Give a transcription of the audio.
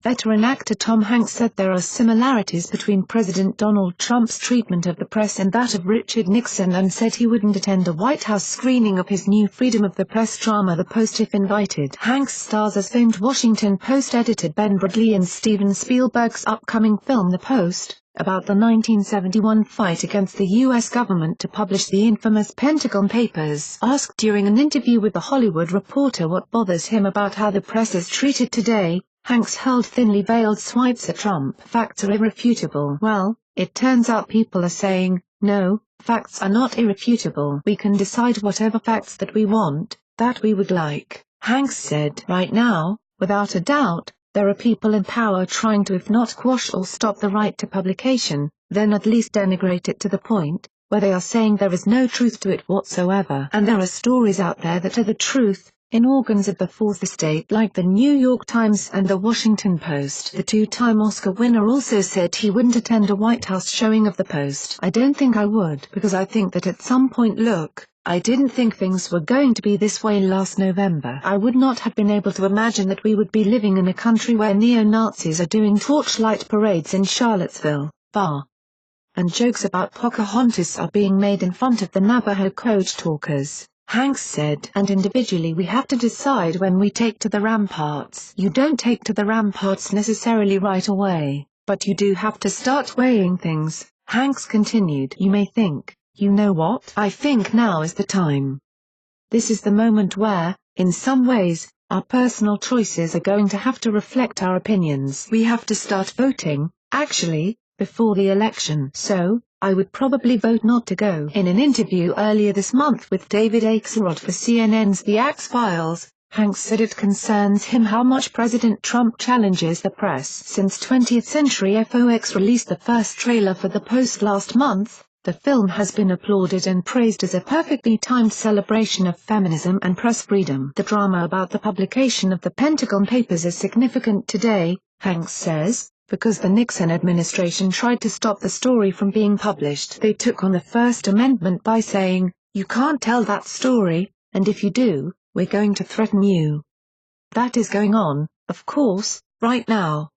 Veteran actor Tom Hanks said there are similarities between President Donald Trump's treatment of the press and that of Richard Nixon, and said he wouldn't attend a White House screening of his new Freedom of the Press drama The Post if invited. Hanks stars as famed Washington Post editor Ben Bradlee in Steven Spielberg's upcoming film The Post, about the 1971 fight against the U.S. government to publish the infamous Pentagon Papers. Asked during an interview with The Hollywood Reporter what bothers him about how the press is treated today, Hanks hurled thinly veiled swipes at Trump. Facts are irrefutable. Well, it turns out people are saying, no, facts are not irrefutable. We can decide whatever facts that we want, that we would like. Hanks said, right now, without a doubt, there are people in power trying to if not quash or stop the right to publication, then at least denigrate it to the point where they are saying there is no truth to it whatsoever. And there are stories out there that are the truth, in organs of the fourth estate like the New York Times and the Washington Post. The two-time Oscar winner also said he wouldn't attend a White House showing of The Post. I don't think I would, because I think that at some point I didn't think things were going to be this way last November. I would not have been able to imagine that we would be living in a country where neo-Nazis are doing torchlight parades in Charlottesville, VA. And jokes about Pocahontas are being made in front of the Navajo code talkers. Hanks said, and individually we have to decide when we take to the ramparts. You don't take to the ramparts necessarily right away, but you do have to start weighing things. Hanks continued, you may think, you know what? I think now is the time. This is the moment where, in some ways, our personal choices are going to have to reflect our opinions. We have to start voting, actually, before the election. So, I would probably vote not to go. In an interview earlier this month with David Axelrod for CNN's The Axe Files, Hanks said it concerns him how much President Trump challenges the press. Since 20th Century Fox released the first trailer for The Post last month, the film has been applauded and praised as a perfectly timed celebration of feminism and press freedom. The drama about the publication of the Pentagon Papers is significant today, Hanks says, because the Nixon administration tried to stop the story from being published. They took on the First Amendment by saying, you can't tell that story, and if you do, we're going to threaten you. That is going on, of course, right now.